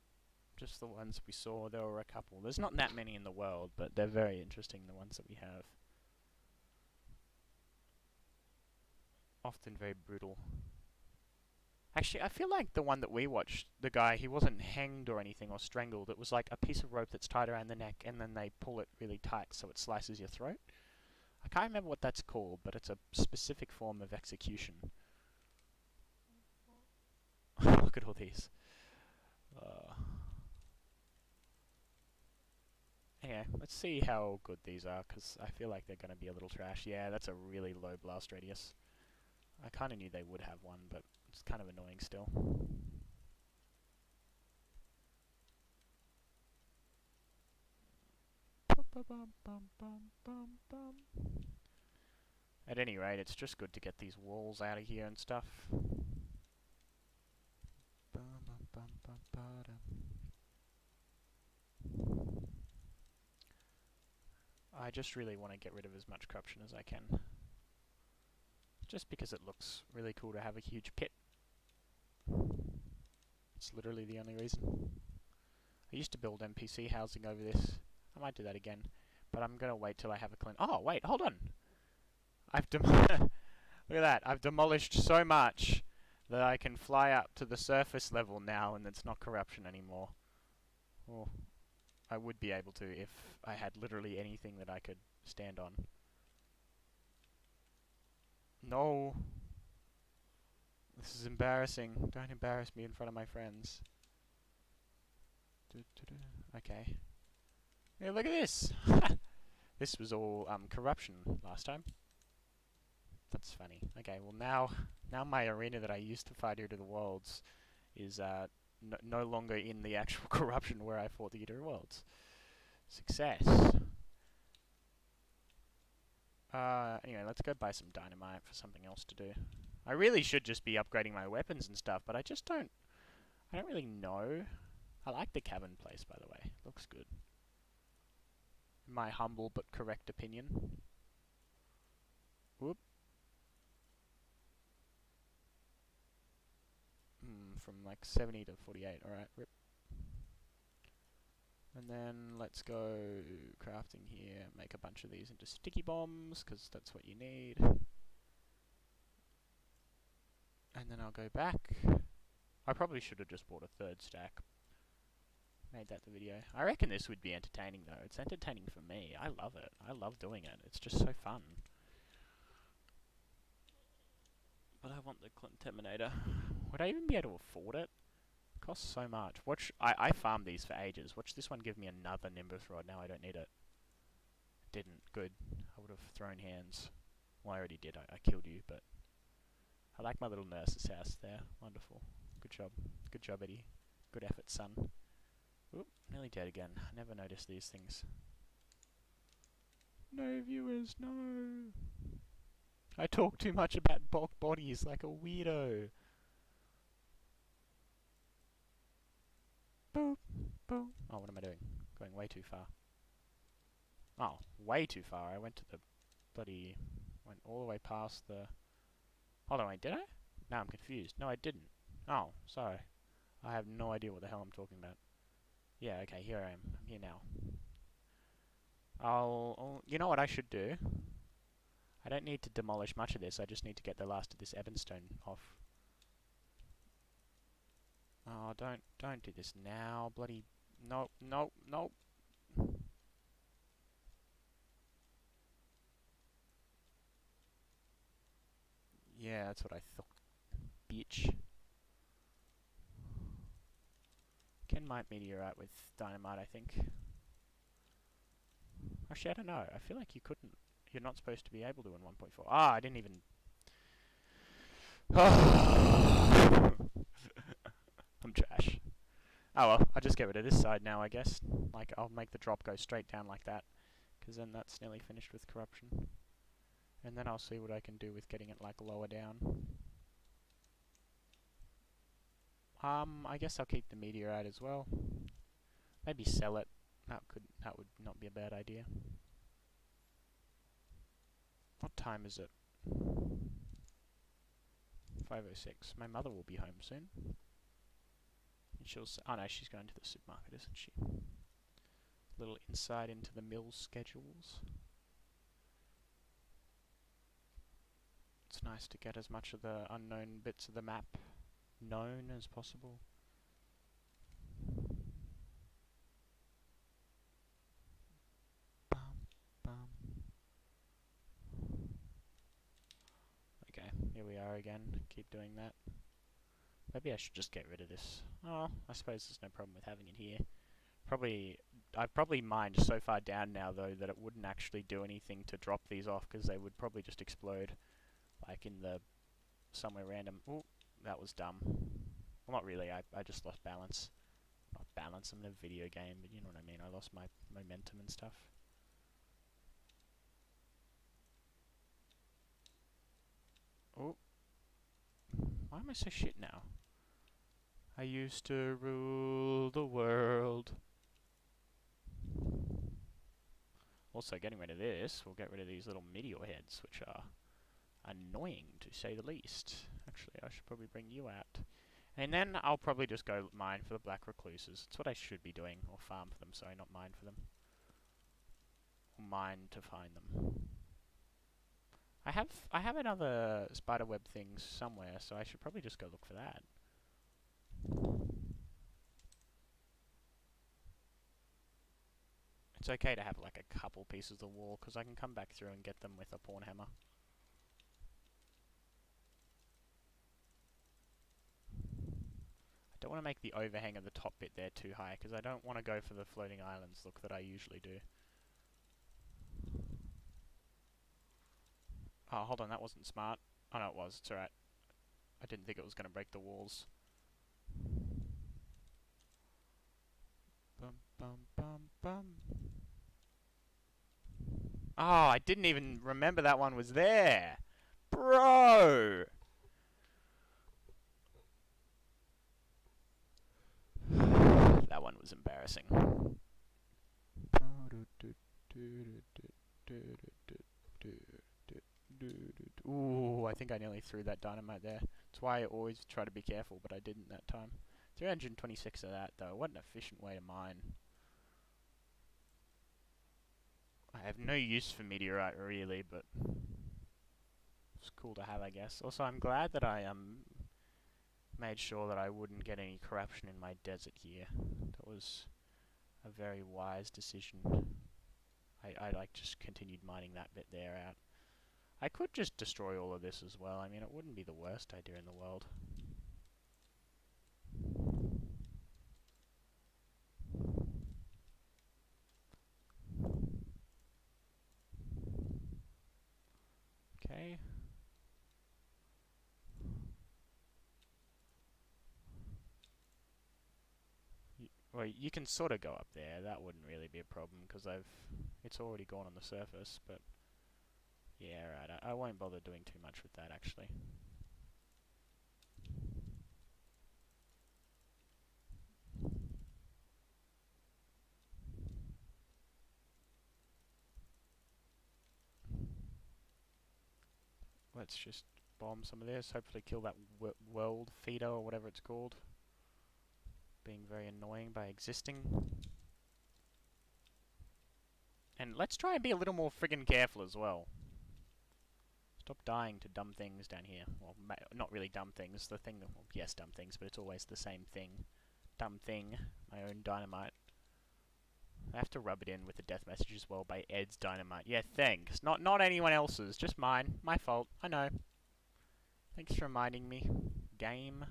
just the ones we saw, there were a couple. There's not that many in the world, but they're very interesting, the ones that we have. Often very brutal. Actually, I feel like the one that we watched, the guy, he wasn't hanged or anything or strangled. It was like a piece of rope that's tied around the neck, and then they pull it really tight so it slices your throat. I can't remember what that's called, but it's a specific form of execution. Look at all these. Yeah, let's see how good these are, because I feel like they're going to be a little trash. Yeah, that's a really low blast radius. I kind of knew they would have one, but it's kind of annoying still. At any rate, it's just good to get these walls out of here and stuff. I just really want to get rid of as much corruption as I can. Just because it looks really cool to have a huge pit. It's literally the only reason. I used to build NPC housing over this. I might do that again. But I'm going to wait till I have a clean... Oh, wait, hold on! Look at that, I've demolished so much that I can fly up to the surface level now and it's not corruption anymore. Oh, I would be able to if I had literally anything that I could stand on. No! This is embarrassing. Don't embarrass me in front of my friends. Okay. Yeah, look at this! This was all corruption last time. That's funny. Okay, well now my arena that I used to fight Eater of the Worlds is no longer in the actual corruption where I fought the Eater of the Worlds. Success. Anyway, let's go buy some dynamite for something else to do. I really should just be upgrading my weapons and stuff, but I don't really know. I like the cabin place, by the way. Looks good. In my humble but correct opinion. Whoop. From like 70 to 48, alright, rip. And then let's go crafting here, make a bunch of these into sticky bombs, because that's what you need. And then I'll go back. I probably should have just bought a third stack. Made that the video. I reckon this would be entertaining though. It's entertaining for me. I love it. I love doing it. It's just so fun. But I want the Terminator. Would I even be able to afford it? It costs so much. I farmed these for ages. Watch this one give me another Nimbus Rod. Now I don't need it. Didn't. Good. I would have thrown hands. Well, I already did. I killed you, but... I like my little nurse's house there. Wonderful. Good job. Good job, Eddie. Good effort, son. Oop, nearly dead again. I never noticed these things. No viewers, no! I talk too much about bulk bodies like a weirdo. Boop, boop. Oh, what am I doing? Going way too far. Oh, way too far. I went to the bloody... Went all the way past the... Hold on, wait, did I? No, I'm confused. No, I didn't. Oh, sorry. I have no idea what the hell I'm talking about. Yeah, okay, here I am. I'm here now. You know what I should do? I don't need to demolish much of this, I just need to get the last of this Ebenstone off. Oh, don't do this now, bloody... Nope, nope, nope. Yeah, that's what I thought. Bitch. Ken might meteorite with dynamite, I think. Actually, I don't know. I feel like you couldn't. You're not supposed to be able to in 1.4. Ah, I didn't even... I'm trash. Oh well, I'll just get rid of this side now, I guess. Like, I'll make the drop go straight down like that. Because then that's nearly finished with corruption. And then I'll see what I can do with getting it, like, lower down. I guess I'll keep the meteorite as well. Maybe sell it. That would not be a bad idea. What time is it? 5:06. My mother will be home soon. And she'll say, oh no, she's going to the supermarket, isn't she? Little insight into the mill's schedules. It's nice to get as much of the unknown bits of the map known as possible. Okay, here we are again. Keep doing that. Maybe I should just get rid of this. Oh, I suppose there's no problem with having it here. I've probably mined so far down now though that it wouldn't actually do anything to drop these off because they would probably just explode, like in the somewhere random. Ooh, that was dumb. Well, not really. I just lost balance. Not balance. I'm in a video game, but you know what I mean. I lost my momentum and stuff. Oh, why am I so shit now? I used to rule the world. Also, getting rid of this, we'll get rid of these little meteor heads, which are annoying to say the least. Actually, I should probably bring you out. And then I'll probably just go mine for the black recluses. It's what I should be doing, or farm for them, sorry, not mine for them. Or mine to find them. I have another spiderweb thing somewhere, so I should probably just go look for that. It's okay to have like a couple pieces of wall, because I can come back through and get them with a pawn hammer. I don't want to make the overhang of the top bit there too high, because I don't want to go for the floating islands look that I usually do. Oh, hold on, that wasn't smart. Oh no, it was, it's alright. I didn't think it was going to break the walls. Bum, bum, bum, bum. Oh, I didn't even remember that one was there! Bro! That one was embarrassing. Ooh, I think I nearly threw that dynamite there. That's why I always try to be careful, but I didn't that time. 326 of that, though. What an efficient way to mine. I have no use for meteorite, really, but it's cool to have, I guess. Also, I'm glad that I made sure that I wouldn't get any corruption in my desert here. That was a very wise decision. I like just continued mining that bit there out. I could just destroy all of this as well. I mean, it wouldn't be the worst idea in the world. Okay. Well, you can sort of go up there. That wouldn't really be a problem because it's already gone on the surface. But yeah, right. I won't bother doing too much with that actually. Let's just bomb some of this. Hopefully, kill that world feeder or whatever it's called. Being very annoying by existing. And let's try and be a little more friggin' careful as well. Stop dying to dumb things down here. Well, not really dumb things. The thing, well, yes, dumb things, but it's always the same thing. Dumb thing. My own dynamite. I have to rub it in with the death message as well by Ed's dynamite. Yeah, thanks. Not anyone else's, just mine. My fault. I know. Thanks for reminding me. Game.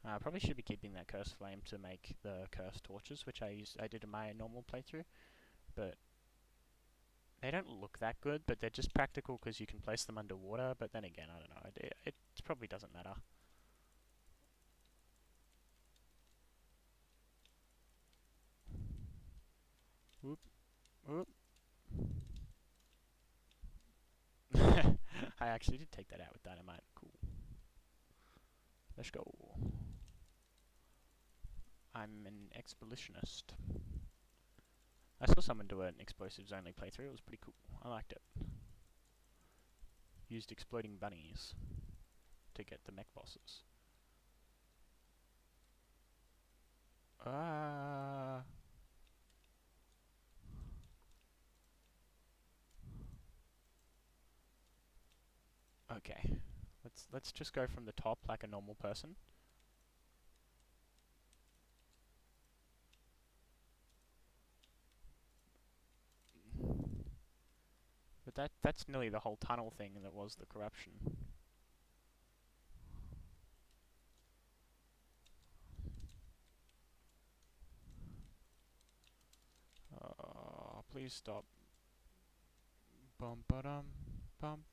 I probably should be keeping that cursed flame to make the cursed torches, which I did in my normal playthrough, but they don't look that good, but they're just practical because you can place them underwater, but then again, I don't know, it probably doesn't matter. Whoop, whoop. I actually did take that out with dynamite, cool. Let's go. I'm an expeditionist. I saw someone do an explosives only playthrough. It was pretty cool. I liked it. Used exploding bunnies to get the mech bosses. Okay. Let's just go from the top like a normal person. But that's nearly the whole tunnel thing that was the corruption. Please stop. Bum ba dum bum.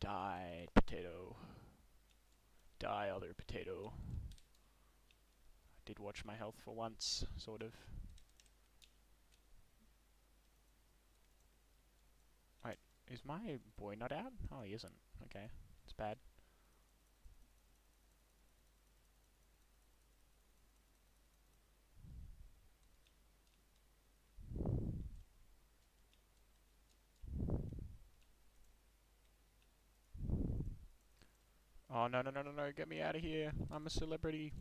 Die, potato. Die, other potato. I did watch my health for once, sort of. Wait, is my boy not out? Oh, he isn't. Okay, it's bad. Oh, no, no, no, no, no, get me out of here. I'm a celebrity.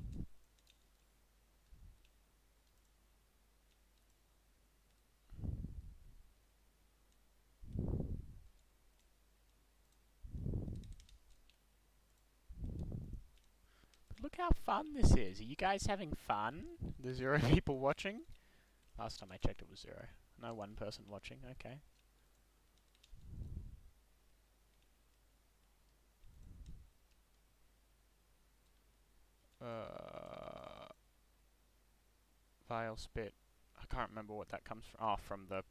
But look how fun this is. Are you guys having fun? The 0 people watching? Last time I checked it was 0. No 1 person watching, okay. Vile spit. I can't remember what that comes from. Oh, from the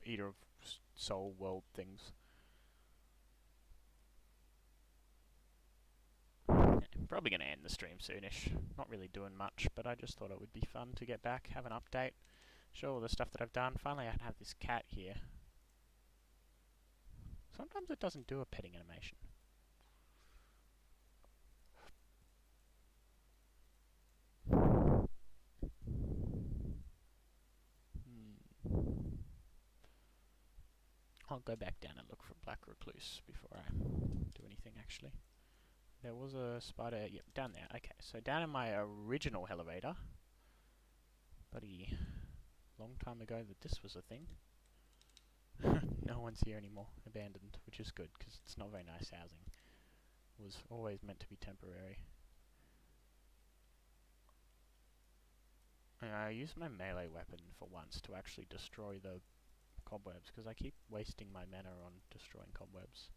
Eater of Soul world things. Yeah, probably going to end the stream soonish. Not really doing much, but I just thought it would be fun to get back, have an update, show all the stuff that I've done. Finally I have this cat here. Sometimes it doesn't do a petting animation. I'll go back down and look for Black Recluse before I do anything, actually. There was a spider, yep, down there. Okay, so down in my original elevator, buddy, long time ago that this was a thing. No one's here anymore, abandoned, which is good, because it's not very nice housing. It was always meant to be temporary. And I used my melee weapon for once to actually destroy the cobwebs, because I keep wasting my mana on destroying cobwebs.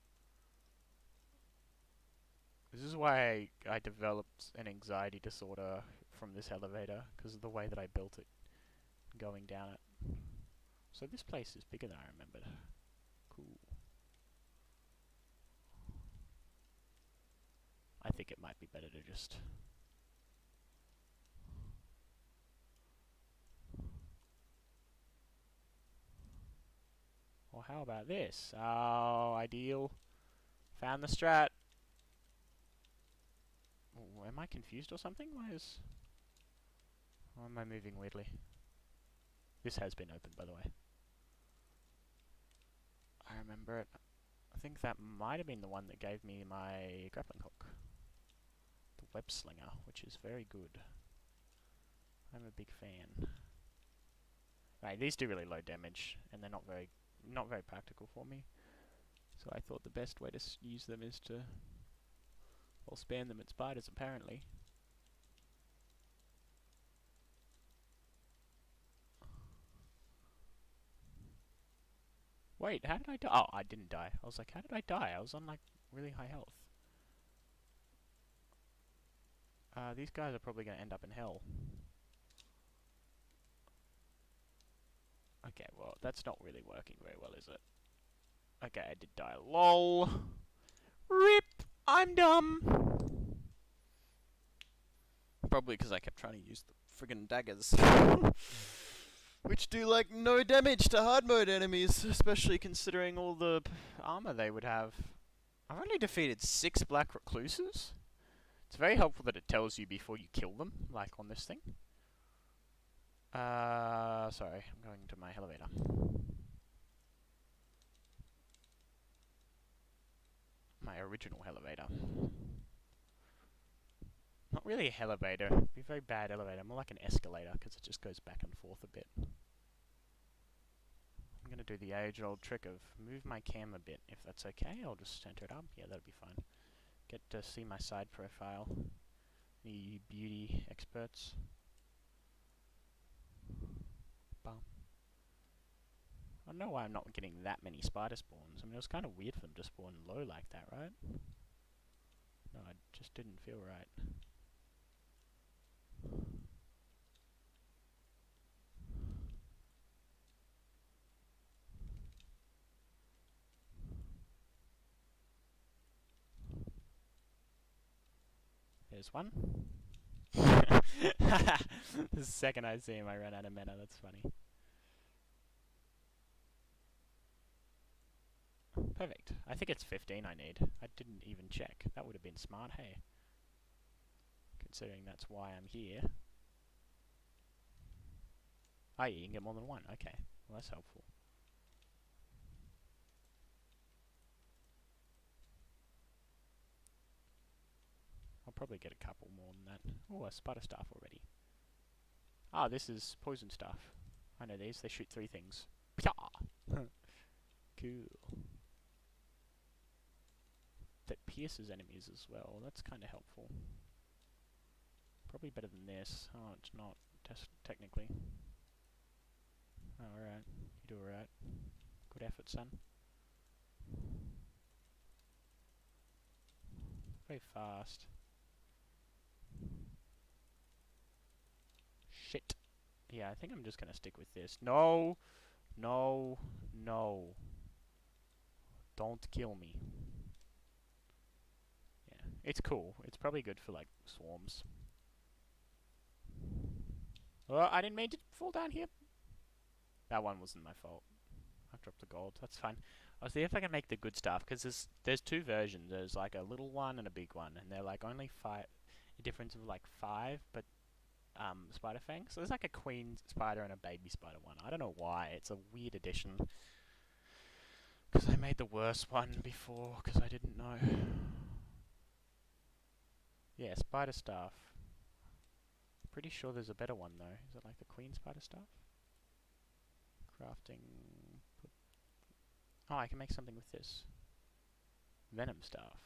This is why I developed an anxiety disorder from this elevator, because of the way that I built it, going down it. So this place is bigger than I remembered. Cool. I think it might be better to just... Well, how about this? Oh, ideal. Found the strat. Oh, am I confused or something? Why am I moving weirdly? This has been opened, by the way. I remember it. I think that might have been the one that gave me my grappling hook. The web slinger, which is very good. I'm a big fan. Right, these do really low damage, and they're not very practical for me. So I thought the best way to use them is to, well, spam them at spiders, apparently. Wait, how did I die? Oh, I didn't die. I was like, how did I die? I was on, like, really high health. These guys are probably going to end up in hell. Okay, well, that's not really working very well, is it? Okay, I did die. LOL! RIP! I'm dumb! Probably because I kept trying to use the friggin' daggers. Which do, like, no damage to hard mode enemies, especially considering all the armor they would have. I've only defeated 6 Black Recluses? It's very helpful that it tells you before you kill them, like on this thing. Sorry, I'm going to my elevator. My original elevator. Not really a elevator. It'd be a very bad elevator. More like an escalator, because it just goes back and forth a bit. I'm going to do the age-old trick of move my cam a bit, if that's okay. I'll just center it up. Yeah, that'll be fine. Get to see my side profile. The beauty experts. Bum. I don't know why I'm not getting that many spider spawns. I mean, it was kind of weird for them to spawn low like that, right? No, it just didn't feel right. There's one. The second I see him, I run out of mana. That's funny. Perfect. I think it's 15 I need. I didn't even check. That would have been smart, hey. Considering that's why I'm here. Oh, yeah, you can get more than one. Okay. Well, that's helpful. I'll probably get a couple more than that. Oh, a spider staff already. Ah, this is poison staff. I know these. They shoot 3 things. Cool. That pierces enemies as well. That's kind of helpful. Probably better than this. Oh, it's not. Technically. Oh, alright. You do alright. Good effort, son. Very fast. Shit. Yeah, I think I'm just gonna stick with this. No! No! No! Don't kill me. Yeah, it's cool. It's probably good for, like, swarms. Oh, I didn't mean to fall down here. That one wasn't my fault. I dropped the gold. That's fine. I'll see if I can make the good stuff, because there's 2 versions. There's, like, a little one and a big one, and they're, like, only 5... A difference of, like, 5, but... spider fangs. So there's like a queen spider and a baby spider one. I don't know why. It's a weird addition. Because I made the worst one before, because I didn't know. Yeah, spider staff. Pretty sure there's a better one though. Is it like the queen spider staff? Crafting... Oh, I can make something with this. Venom staff.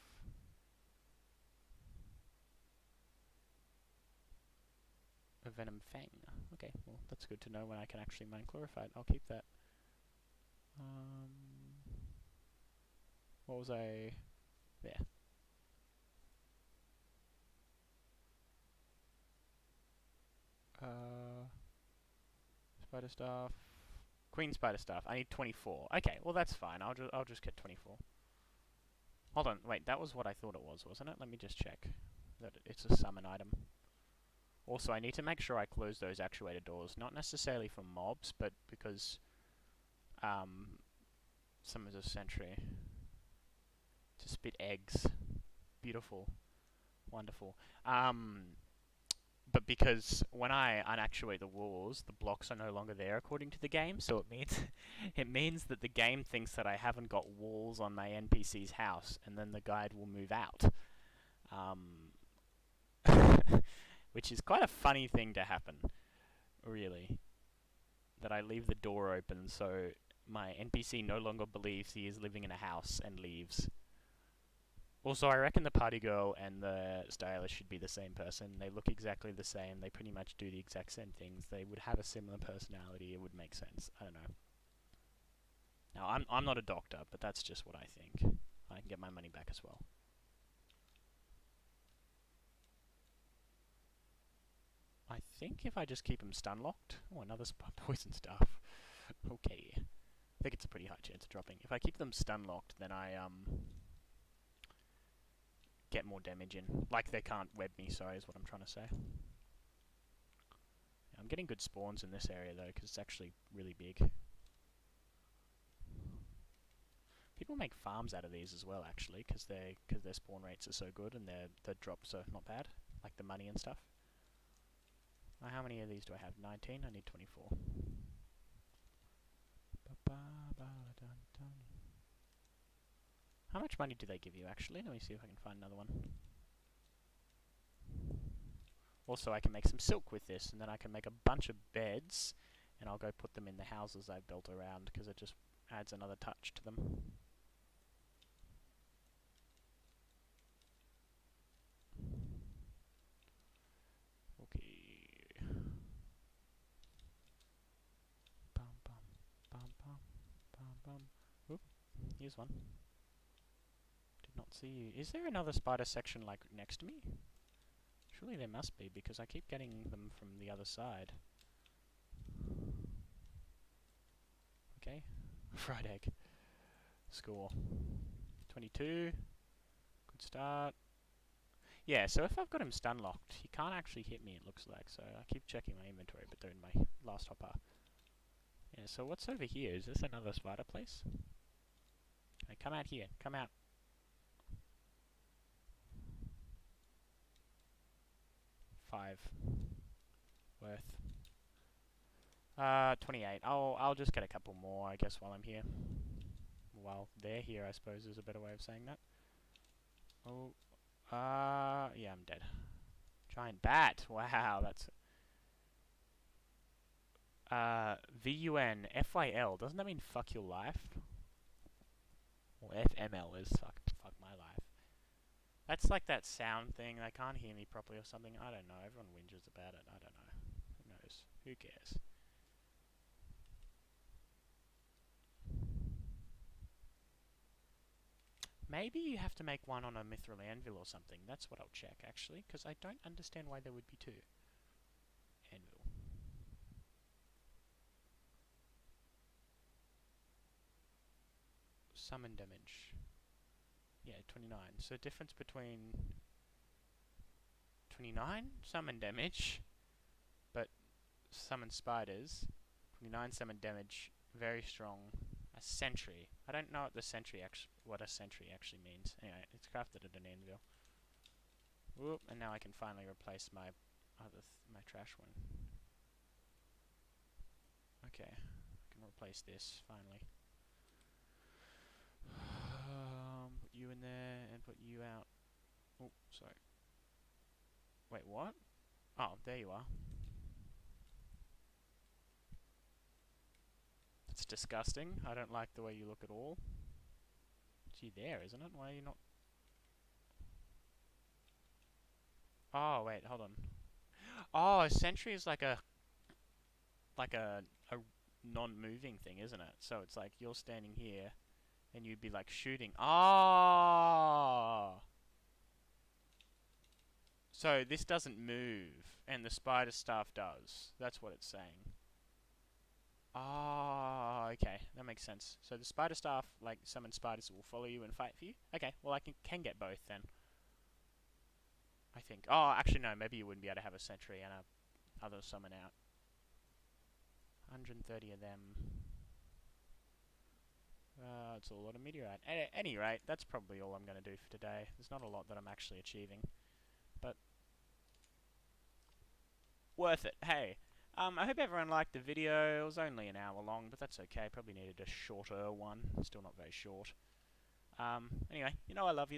A venom fang. Okay, well, that's good to know when I can actually mine chlorophyte. I'll keep that. What was I... There. Spider staff. Queen spider staff. I need 24. Okay, well that's fine. I'll just get 24. Hold on, wait, that was what I thought it was, wasn't it? Let me just check that it's a summon item. Also, I need to make sure I close those actuator doors, not necessarily for mobs, but because summons a sentry to spit eggs. Beautiful. Wonderful. But because when I unactuate the walls, the blocks are no longer there according to the game, so it means that the game thinks that I haven't got walls on my NPC's house, and then the guide will move out. Which is quite a funny thing to happen, really. That I leave the door open so my NPC no longer believes he is living in a house and leaves. Also, I reckon the party girl and the stylist should be the same person. They look exactly the same. They pretty much do the exact same things. They would have a similar personality. It would make sense. I don't know. Now, I'm not a doctor, but that's just what I think. I can get my money back as well. I think if I just keep them stun locked... Oh, another poison staff. Okay. I think it's a pretty high chance of dropping. If I keep them stun locked, then I get more damage in. Like, they can't web me, sorry, is what I'm trying to say. I'm getting good spawns in this area, though, because it's actually really big. People make farms out of these as well, actually, because their spawn rates are so good and their drops are not bad, like the money and stuff. How many of these do I have? 19? I need 24. How much money do they give you, actually? Let me see if I can find another one. Also, I can make some silk with this, and then I can make a bunch of beds, and I'll go put them in the houses I've built around, because it just adds another touch to them. Okay. Bum bum bum bum bum bum. Oop, here's one. Did not see you. Is there another spider section like next to me? Surely there must be, because I keep getting them from the other side. Okay. Fried egg. Score. 22. Good start. Yeah, so if I've got him stun locked, he can't actually hit me, it looks like. So I keep checking my inventory, but they're in my last hopper. Yeah, so what's over here? Is this another spider place? Okay, come out here. Come out. Five. Worth. 28. I'll just get a couple more, I guess, while I'm here. While they're here, I suppose, is a better way of saying that. Oh. Yeah, I'm dead. Giant bat. Wow, that's... VUN, doesn't that mean fuck your life? Or FML is fuck my life. That's like that sound thing, they can't hear me properly or something, I don't know, everyone whinges about it, I don't know. Who knows? Who cares? Maybe you have to make one on a mithril anvil or something, that's what I'll check actually, because I don't understand why there would be two. Anvil. Summon damage. Yeah, 29. So difference between 29 summon damage, but summon spiders. 29 summon damage, very strong. A sentry. I don't know what a sentry actually means. Anyway, it's crafted at an anvil. Whoop, and now I can finally replace my my trash one. Okay, I can replace this finally. Put you in there and put you out. Oh, sorry. Wait, what? Oh, there you are. It's disgusting. I don't like the way you look at all. It's you there, isn't it? Why are you not... Oh, wait, hold on. Oh, a sentry is like a non-moving thing, isn't it? So it's like you're standing here and you'd be like shooting. Oh! So this doesn't move and the spider staff does. That's what it's saying. Oh, okay, that makes sense. So the spider staff, like, summon spiders that will follow you and fight for you? Okay, well I can get both then. I think. Oh, actually no, maybe you wouldn't be able to have a sentry and a other summon out. 130 of them. It's a lot of meteorite. At any rate, that's probably all I'm going to do for today. There's not a lot that I'm actually achieving. But worth it. Hey. I hope everyone liked the video. It was only an hour long, but that's okay. Probably needed a shorter one. Still not very short. Anyway, you know I love you.